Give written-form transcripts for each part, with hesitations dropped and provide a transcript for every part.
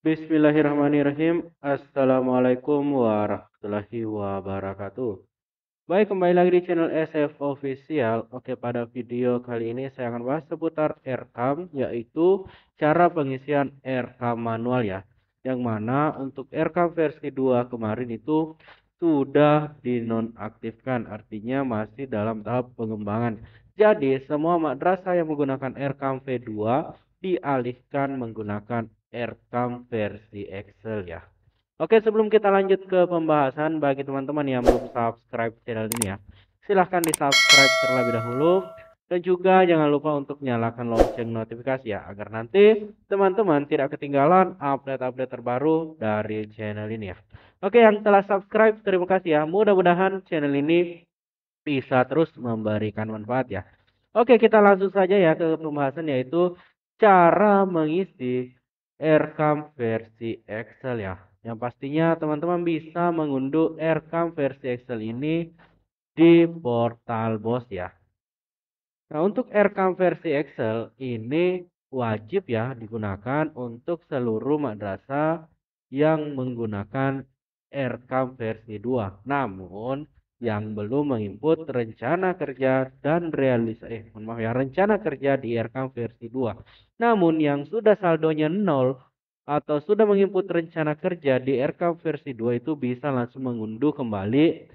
Bismillahirrahmanirrahim. Assalamualaikum warahmatullahi wabarakatuh. Baik, kembali lagi di channel SF Official. Oke, pada video kali ini saya akan bahas seputar eRekam, yaitu cara pengisian eRekam manual ya. Yang mana untuk eRekam versi 2 kemarin itu sudah dinonaktifkan, artinya masih dalam tahap pengembangan. Jadi, semua madrasah yang menggunakan eRekam V2 dialihkan menggunakan eRekam versi Excel ya. Oke, sebelum kita lanjut ke pembahasan, bagi teman-teman yang belum subscribe channel ini ya, silahkan di subscribe terlebih dahulu. Dan juga jangan lupa untuk nyalakan lonceng notifikasi ya, agar nanti teman-teman tidak ketinggalan update-update terbaru dari channel ini ya. Oke, yang telah subscribe, terima kasih ya. Mudah-mudahan channel ini bisa terus memberikan manfaat ya. Oke, kita langsung saja ya ke pembahasan, yaitu cara mengisi eRekam versi Excel ya. Yang pastinya teman-teman bisa mengunduh eRekam versi Excel ini di portal BOS ya. Nah, untuk eRekam versi Excel ini wajib ya digunakan untuk seluruh madrasah yang menggunakan eRekam versi 2. Namun yang belum menginput rencana kerja dan mohon maaf ya, rencana kerja di eRekam versi 2. Namun yang sudah saldonya 0 atau sudah menginput rencana kerja di eRekam versi 2 itu bisa langsung mengunduh kembali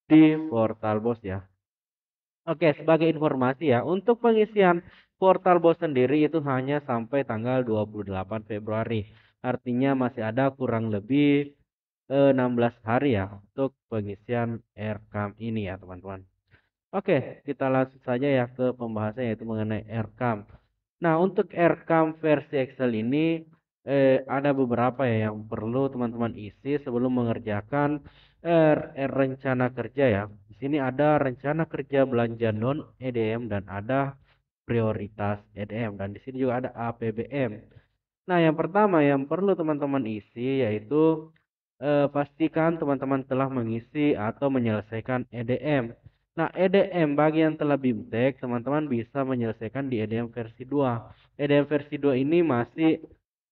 di portal BOS ya. Oke, sebagai informasi ya, untuk pengisian portal BOS sendiri itu hanya sampai tanggal 28 Februari. Artinya masih ada kurang lebih 16 hari ya untuk pengisian eRekam ini ya, teman-teman. Oke, kita langsung saja ya ke pembahasan, yaitu mengenai eRekam. Nah, untuk eRekam versi Excel ini ada beberapa ya yang perlu teman-teman isi sebelum mengerjakan rencana kerja ya. Di sini ada rencana kerja belanja non EDM dan ada prioritas EDM, dan di sini juga ada APBM. Nah, yang pertama yang perlu teman-teman isi yaitu pastikan teman-teman telah mengisi atau menyelesaikan EDM. Nah, EDM bagi yang telah BIMTEK, teman-teman bisa menyelesaikan di EDM versi 2. EDM versi 2 ini masih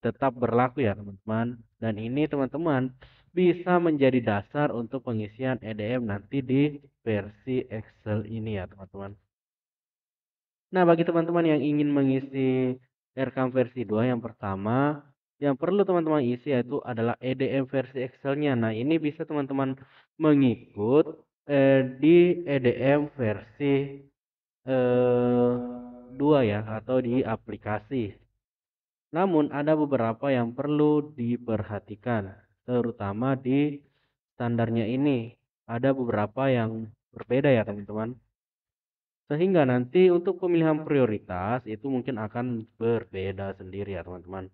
tetap berlaku ya, teman-teman. Dan ini teman-teman bisa menjadi dasar untuk pengisian EDM nanti di versi Excel ini ya, teman-teman. Nah, bagi teman-teman yang ingin mengisi eRekam versi 2, yang pertama yang perlu teman-teman isi yaitu adalah EDM versi Excel-nya. Nah, ini bisa teman-teman mengikut di EDM versi 2 ya, atau di aplikasi. Namun ada beberapa yang perlu diperhatikan, terutama di standarnya ini. Ada beberapa yang berbeda ya, teman-teman. Sehingga nanti untuk pemilihan prioritas itu mungkin akan berbeda sendiri ya, teman-teman.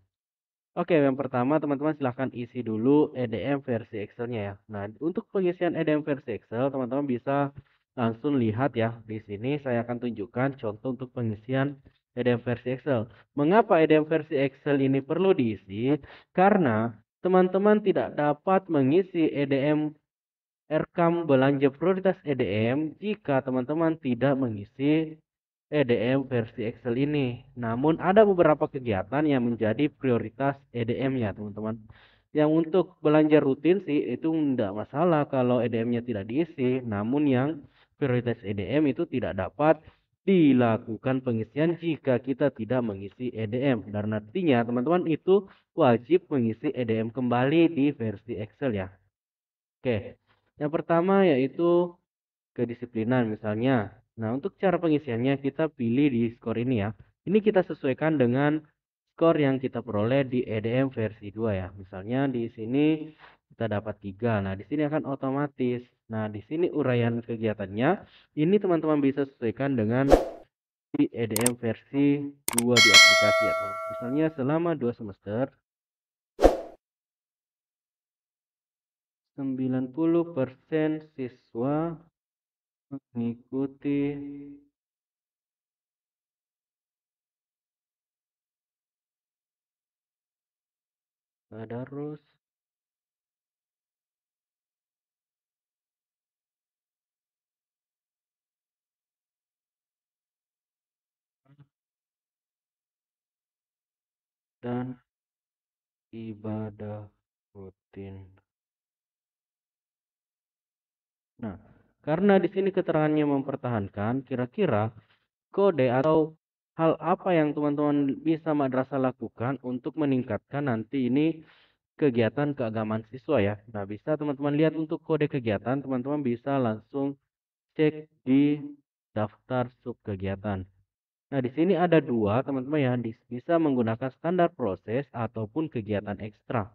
Oke, yang pertama teman-teman silahkan isi dulu EDM versi Excel-nya ya. Nah, untuk pengisian EDM versi Excel, teman-teman bisa langsung lihat ya. Di sini saya akan tunjukkan contoh untuk pengisian EDM versi Excel. Mengapa EDM versi Excel ini perlu diisi? Karena teman-teman tidak dapat mengisi EDM eRekam belanja prioritas EDM jika teman-teman tidak mengisi EDM versi Excel ini. Namun ada beberapa kegiatan yang menjadi prioritas EDM ya, teman-teman. Yang untuk belanja rutin sih itu tidak masalah kalau EDM-nya tidak diisi. Namun yang prioritas EDM itu tidak dapat dilakukan pengisian jika kita tidak mengisi EDM. Dan nantinya teman-teman itu wajib mengisi EDM kembali di versi Excel ya. Oke, yang pertama yaitu kedisiplinan misalnya. Nah, untuk cara pengisiannya kita pilih di skor ini ya. Ini kita sesuaikan dengan skor yang kita peroleh di EDM versi 2 ya. Misalnya di sini kita dapat 3. Nah, di sini akan otomatis. Nah, di sini uraian kegiatannya ini teman-teman bisa sesuaikan dengan di EDM versi 2 di aplikasi ya. Misalnya selama 2 semester 90% siswa mengikuti tadarus dan ibadah rutin. Nah, karena di sini keterangannya mempertahankan, kira-kira kode atau hal apa yang teman-teman bisa madrasah lakukan untuk meningkatkan nanti ini kegiatan keagamaan siswa ya. Nah, bisa teman-teman lihat untuk kode kegiatan, teman-teman bisa langsung cek di daftar sub kegiatan. Nah, di sini ada dua teman-teman ya, bisa menggunakan standar proses ataupun kegiatan ekstra.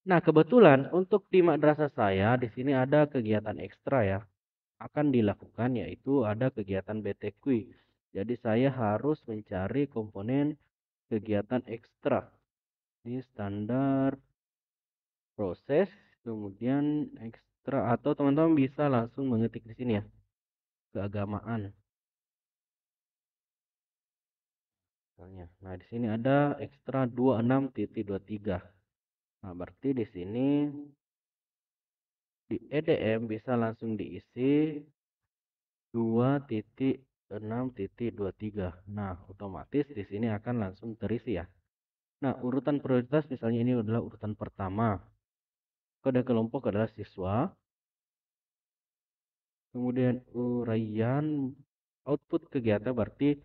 Nah, kebetulan untuk di madrasah saya di sini ada kegiatan ekstra ya. Akan dilakukan yaitu ada kegiatan BTQ. Jadi saya harus mencari komponen kegiatan ekstra di standar proses, kemudian ekstra atau teman-teman bisa langsung mengetik di sini ya, keagamaan. Misalnya. Nah, di sini ada ekstra 26.23. Nah, berarti di sini di EDM bisa langsung diisi 2.6.23. Nah, otomatis di sini akan langsung terisi ya. Nah, urutan prioritas misalnya ini adalah urutan pertama. Kode kelompok adalah siswa. Kemudian uraian output kegiatan berarti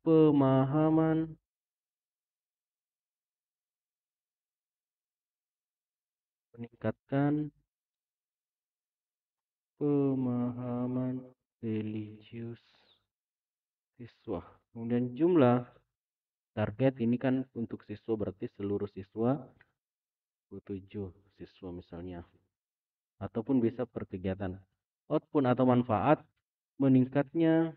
pemahaman, meningkatkan pemahaman religius siswa. Kemudian jumlah target ini kan untuk siswa berarti seluruh siswa 7 siswa misalnya. Ataupun bisa per kegiatan. Output atau manfaat meningkatnya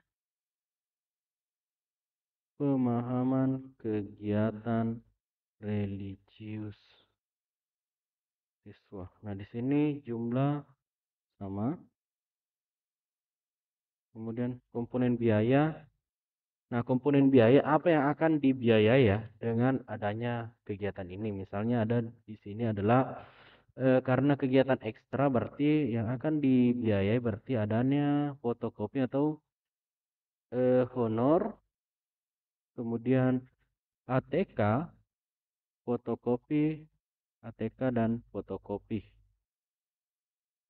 pemahaman kegiatan religius siswa. Nah, di sini jumlah sama. Kemudian komponen biaya. Nah, komponen biaya apa yang akan dibiayai ya dengan adanya kegiatan ini? Misalnya ada di sini adalah karena kegiatan ekstra berarti yang akan dibiayai berarti adanya fotokopi atau honor, kemudian ATK, fotokopi, ATK dan fotokopi.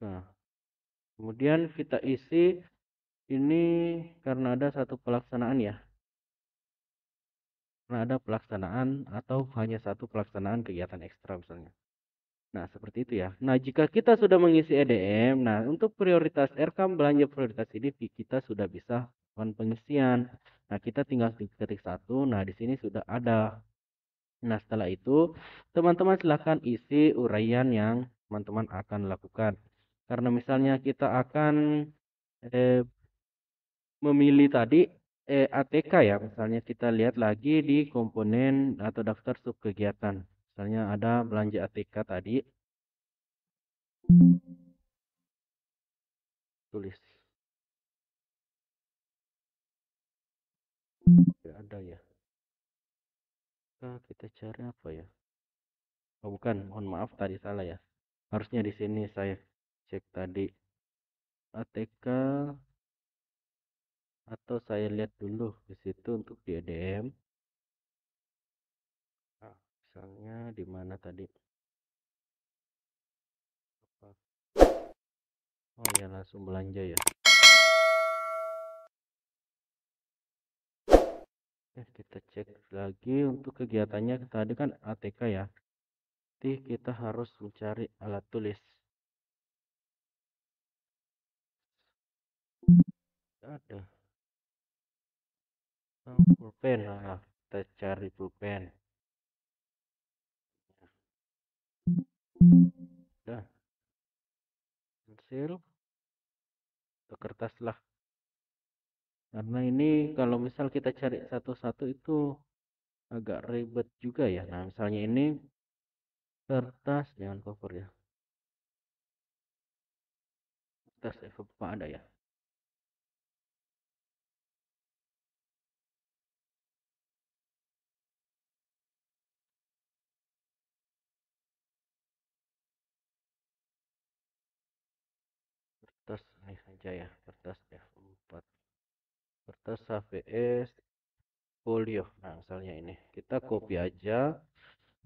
Nah, kemudian kita isi ini karena ada satu pelaksanaan ya. Karena ada pelaksanaan atau hanya satu pelaksanaan kegiatan ekstra misalnya. Nah, seperti itu ya. Nah, jika kita sudah mengisi EDM, nah untuk prioritas RKAM belanja prioritas ini kita sudah bisa melakukan pengisian. Nah, kita tinggal ketik satu. Nah, di sini sudah ada. Nah, setelah itu teman-teman silahkan isi uraian yang teman-teman akan lakukan. Karena misalnya kita akan eh, memilih tadi ATK ya, misalnya kita lihat lagi di komponen atau daftar sub kegiatan. Misalnya ada belanja ATK tadi, tulis. Tidak ada ya. Nah, kita cari apa ya? Oh, bukan, mohon maaf tadi salah ya. Harusnya di sini saya cek tadi ATK atau saya lihat dulu di situ untuk di EDM. Nah, misalnya di mana tadi? Oh ya, langsung belanja ya. Kita cek lagi untuk kegiatannya tadi kan ATK ya. Jadi kita harus mencari alat tulis. Ada. Oh, pulpen. Nah, kita cari pulpen. Dah, pensil atau kertas lah. Karena ini kalau misal kita cari satu-satu itu agak ribet juga ya. Nah, misalnya ini kertas jangan cover ya. Kertas F4 ada ya. Kertas ini saja ya, kertas F4. Kertas HVS portfolio. Nah, misalnya ini. Kita copy aja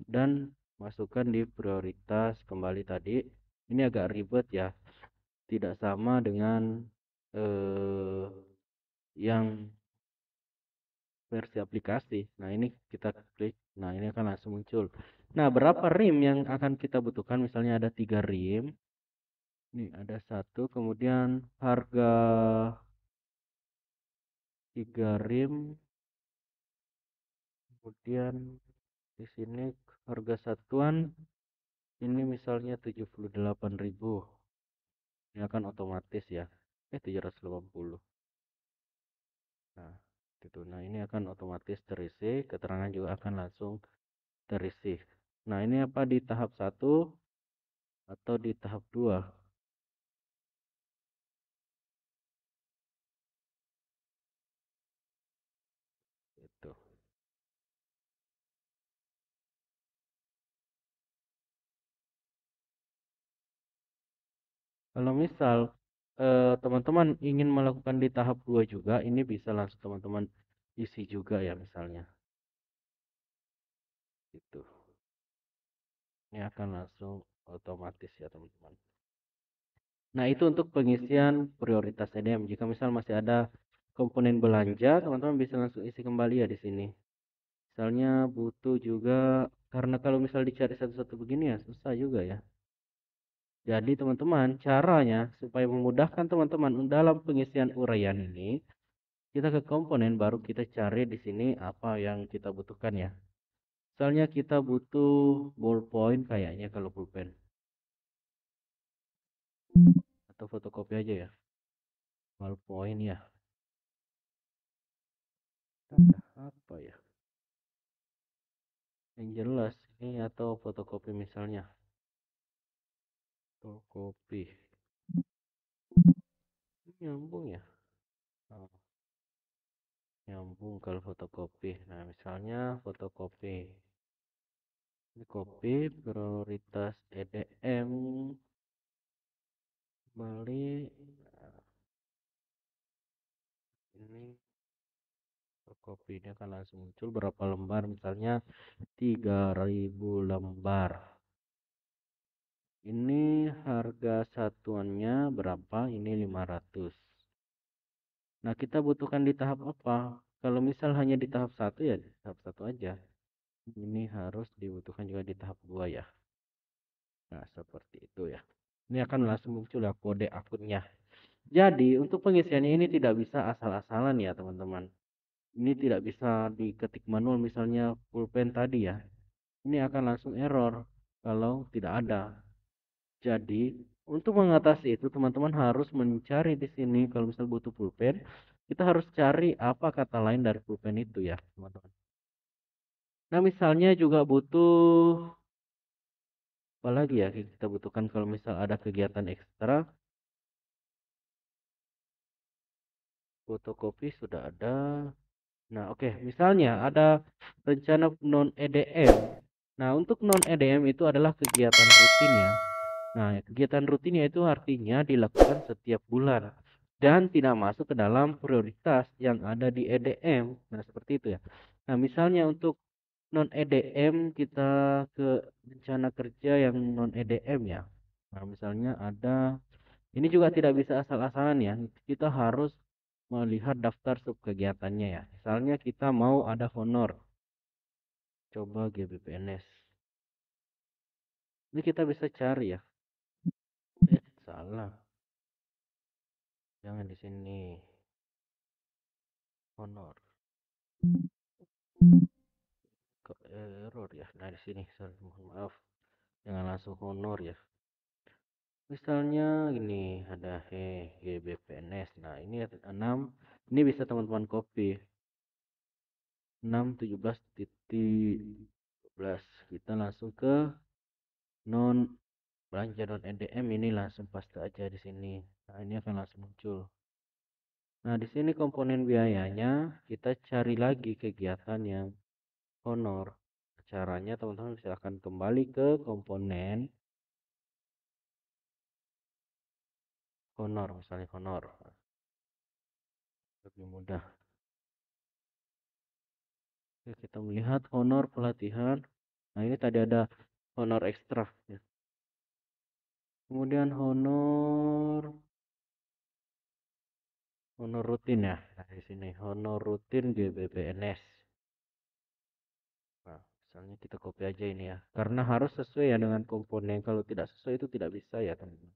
dan masukkan di prioritas kembali tadi. Ini agak ribet ya. Tidak sama dengan eh, yang versi aplikasi. Nah, ini kita klik. Nah, ini akan langsung muncul. Nah, berapa rim yang akan kita butuhkan? Misalnya ada 3 rim. Nih, ada satu. Kemudian harga 3 rim. Kemudian di sini harga satuan ini misalnya 78.000. Ini akan otomatis ya. 780. Nah, gitu. Nah, ini akan otomatis terisi, keterangan juga akan langsung terisi. Nah, ini apa di tahap 1 atau di tahap 2? Itu. Kalau misal teman-teman ingin melakukan di tahap 2 juga, ini bisa langsung teman-teman isi juga ya misalnya. Gitu. Ini akan langsung otomatis ya teman-teman. Nah, itu untuk pengisian prioritas EDM. Jika misal masih ada komponen belanja, teman-teman bisa langsung isi kembali ya di sini. Misalnya butuh juga, karena kalau misal dicari satu-satu begini ya susah juga ya. Jadi teman-teman, caranya supaya memudahkan teman-teman dalam pengisian uraian ini, kita ke komponen baru kita cari di sini apa yang kita butuhkan ya. Misalnya kita butuh ballpoint kayaknya kalau pulpen atau fotokopi aja ya. Ballpoint ya. Ada apa ya? Yang jelas ini atau fotokopi misalnya. Fotokopi. Nyambung ya. Oh, nyambung kalau fotokopi. Nah, misalnya fotokopi. Ini kopi prioritas EDM Bali. Nah, ini fotokopi ini akan langsung muncul berapa lembar, misalnya 3.000 lembar. Ini harga satuannya berapa? Ini 500. Nah, kita butuhkan di tahap apa? Kalau misal hanya di tahap 1 ya di tahap 1 aja. Ini harus dibutuhkan juga di tahap 2 ya. Nah, seperti itu ya. Ini akan langsung muncul ya kode akunnya. Jadi, untuk pengisiannya ini tidak bisa asal-asalan ya, teman-teman. Ini tidak bisa diketik manual misalnya pulpen tadi ya. Ini akan langsung error kalau tidak ada. Jadi, untuk mengatasi itu teman-teman harus mencari di sini kalau misal butuh pulpen, kita harus cari apa kata lain dari pulpen itu ya, teman-teman. Nah, misalnya juga butuh apa lagi ya kita butuhkan kalau misal ada kegiatan ekstra, fotokopi sudah ada. Nah, oke, misalnya ada rencana non EDM. Nah, untuk non EDM itu adalah kegiatan rutin ya. Nah, kegiatan rutinnya itu artinya dilakukan setiap bulan dan tidak masuk ke dalam prioritas yang ada di EDM. Nah, seperti itu ya. Nah, misalnya untuk non EDM kita ke rencana kerja yang non EDM ya. Nah, misalnya ada ini juga tidak bisa asal-asalan ya. Kita harus melihat daftar sub kegiatannya ya. Misalnya kita mau ada honor. Coba GBPNS. Ini kita bisa cari ya. Salah. Jangan di sini. Honor. Kok error ya? Nah, di sini. Sorry, mohon maaf. Jangan langsung honor ya. Misalnya ini ada GBPNS. Nah, ini ada 6. Ini bisa teman-teman copy. 6 17 titik 12. Kita langsung ke non belanja non EDM ini langsung paste aja di sini. Nah, ini akan langsung muncul. Nah, di sini komponen biayanya kita cari lagi kegiatan yang honor. Caranya teman-teman silahkan kembali ke komponen honor, misalnya honor. Lebih mudah. kita melihat honor pelatihan. Nah, ini tadi ada honor ekstra ya. Kemudian honor rutin ya. Nah, di sini honor rutin GBPNS. Nah, misalnya kita copy aja ini ya. Karena harus sesuai ya dengan komponen. Kalau tidak sesuai itu tidak bisa ya, teman-teman.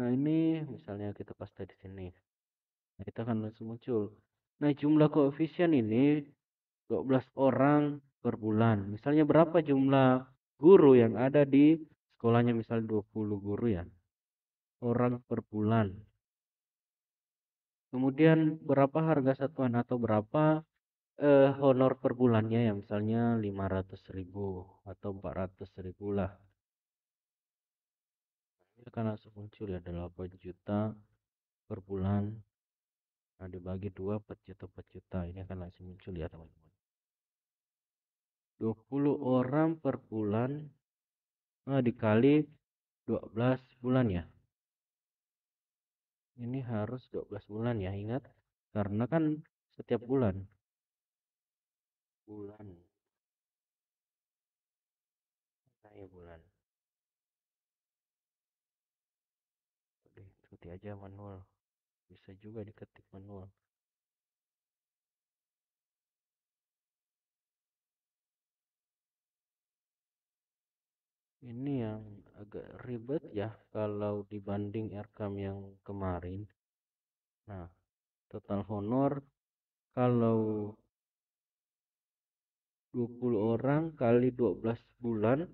Nah, ini misalnya kita paste di sini. Nah, kita akan langsung muncul. Nah, jumlah koefisien ini 12 orang per bulan. Misalnya berapa jumlah guru yang ada di sekolahnya, misal 20 guru ya. Orang per bulan. Kemudian berapa harga satuan atau berapa honor per bulannya ya, misalnya 500.000 atau 400.000 lah. Ini akan langsung muncul ya, 8 juta per bulan. Nah, dibagi 2 per juta. Ini akan langsung muncul ya, teman-teman. 20 orang per bulan, nah, dikali 12 bulan ya. Ini harus 12 bulan ya, ingat. Karena kan setiap bulan. Bulan. Nah, ya bulan. Oke, ikuti aja manual. Bisa juga diketik manual. Ini yang agak ribet ya kalau dibanding Erkam yang kemarin. Nah, total honor kalau 20 orang kali 12 bulan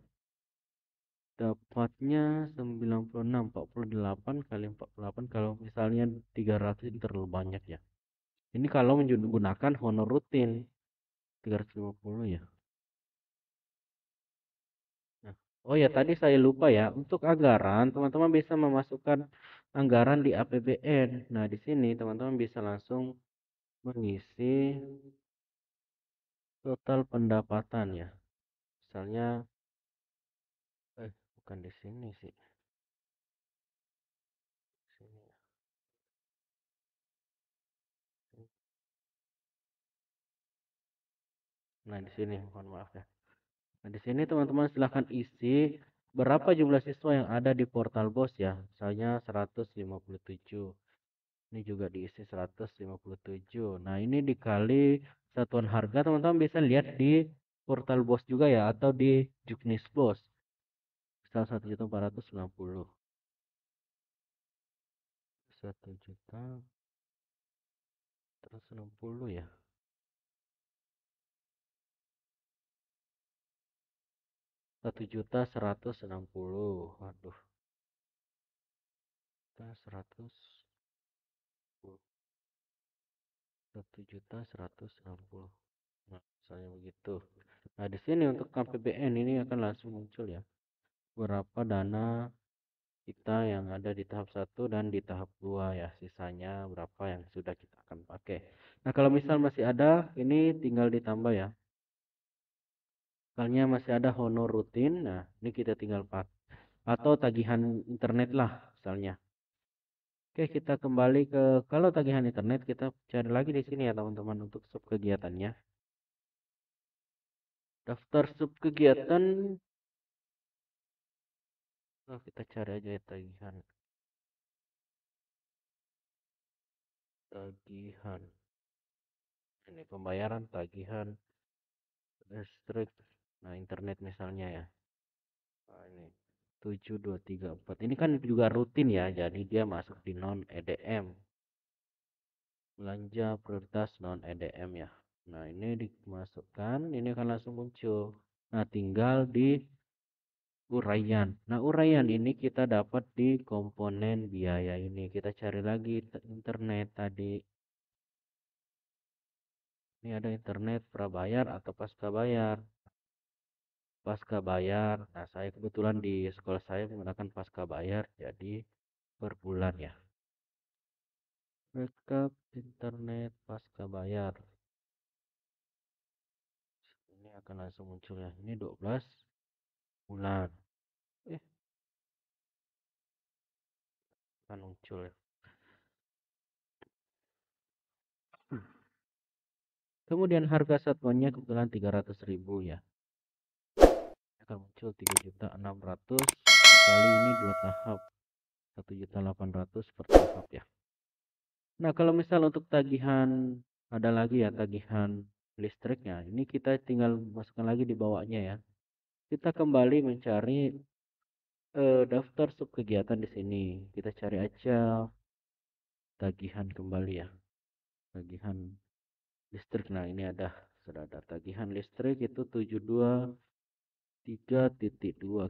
dapatnya 96, 48 kali 48, kalau misalnya 300 itu terlalu banyak ya. Ini kalau menggunakan honor rutin 350 ya. Nah, oh ya, tadi saya lupa ya, untuk anggaran teman-teman bisa memasukkan anggaran di APBN. Nah, di sini teman-teman bisa langsung mengisi total pendapatan ya. Misalnya bukan di sini sih. Sini ya. Nah, di sini, mohon maaf ya. Nah, di sini teman-teman silahkan isi berapa jumlah siswa yang ada di portal BOS ya. Misalnya 157. Ini juga diisi 157. Nah, ini dikali satuan harga, teman-teman bisa lihat di portal BOS juga ya, atau di Juknis BOS. Misal 1.490. 1.460 ya. 1.160. Waduh. 1.160. Nah, misalnya begitu. Nah, di sini untuk KPBN ini akan langsung muncul ya. Berapa dana kita yang ada di tahap 1 dan di tahap 2 ya. Sisanya berapa yang sudah kita akan pakai. Nah, kalau misal masih ada, ini tinggal ditambah ya. Misalnya masih ada honor rutin, nah ini kita tinggal pakai. Atau tagihan internet lah misalnya. Oke, kita kembali ke, kalau tagihan internet kita cari lagi di sini ya teman-teman untuk sub kegiatannya. Daftar sub kegiatan. Oh, kita cari aja ya tagihan. Tagihan. Ini pembayaran tagihan listrik. Nah, internet misalnya ya. Nah, ini 7234. Ini kan juga rutin ya, jadi dia masuk di non EDM. Belanja prioritas non EDM ya. Nah, ini dimasukkan, ini akan langsung muncul. Nah, tinggal di uraian. Nah, uraian ini kita dapat di komponen biaya ini. Kita cari lagi internet tadi. Ini ada internet prabayar atau pasca bayar. Pasca bayar. Nah, saya kebetulan di sekolah saya menggunakan pasca bayar, jadi per bulan ya. Backup internet pasca bayar. Ini akan langsung muncul ya. Ini 12 bulan. Eh, akan muncul ya. Kemudian harga satuannya kebetulan 300.000 ya. Akan muncul 3.600.000 dikali ini 2 tahap. 1.800.000 per tahap ya. Nah, kalau misal untuk tagihan ada lagi ya tagihan listriknya. Ini kita tinggal masukkan lagi di bawahnya ya. Kita kembali mencari daftar subkegiatan di sini. Kita cari aja tagihan kembali ya. Tagihan listrik. Nah, ini sudah ada tagihan listrik itu 723.2.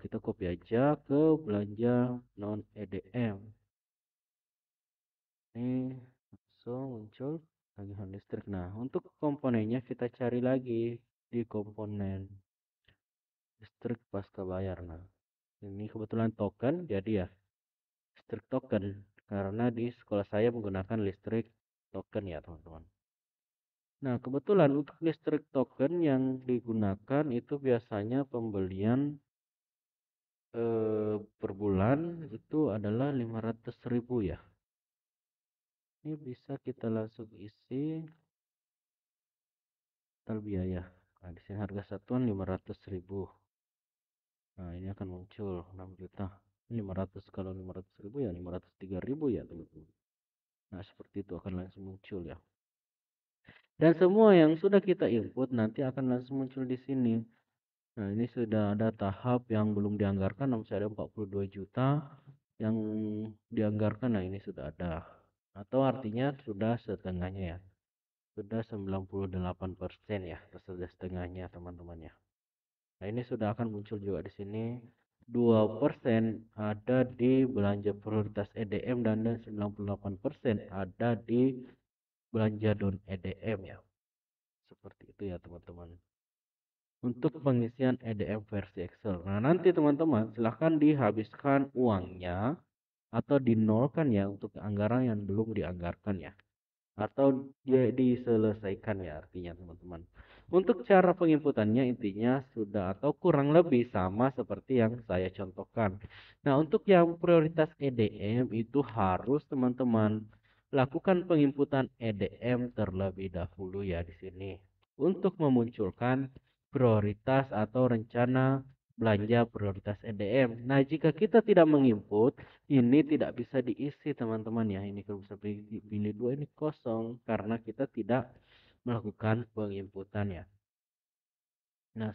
Kita copy aja ke belanja non EDM. Ini langsung muncul tagihan listrik. Nah, untuk komponennya kita cari lagi di komponen listrik pasca bayar. Nah, ini kebetulan token, jadi ya listrik token karena di sekolah saya menggunakan listrik token ya, teman-teman. Nah, kebetulan untuk listrik token yang digunakan itu biasanya pembelian per bulan itu adalah 500.000 ya. Ini bisa kita langsung isi total biaya. Nah, di sini harga satuan 500.000. Nah, ini akan muncul 6 juta. 500 kalau 500.000 ya 503.000 ya, teman-teman. Nah, seperti itu akan langsung muncul ya. Dan semua yang sudah kita input nanti akan langsung muncul di sini. Nah, ini sudah ada tahap yang belum dianggarkan, masih ada 42 juta yang dianggarkan. Nah, ini sudah ada. Atau artinya sudah setengahnya ya. Sudah 98% ya, sudah setengahnya, teman-teman ya. Nah, ini sudah akan muncul juga di sini. 2% ada di belanja prioritas EDM dan 98% ada di belanja non EDM ya. Seperti itu ya, teman-teman. Untuk pengisian EDM versi Excel. Nah, nanti teman-teman silahkan dihabiskan uangnya atau dinolkan ya untuk anggaran yang belum dianggarkan ya. Atau dia diselesaikan ya artinya, teman-teman. Untuk cara penginputannya intinya sudah atau kurang lebih sama seperti yang saya contohkan. Nah, untuk yang prioritas EDM itu harus teman-teman lakukan penginputan EDM terlebih dahulu ya di sini untuk memunculkan prioritas atau rencana belanja prioritas EDM. Nah, jika kita tidak menginput, ini tidak bisa diisi, teman-teman ya. Ini kalau bisa pilih dua ini kosong karena kita tidak melakukan penginputan ya. Nah,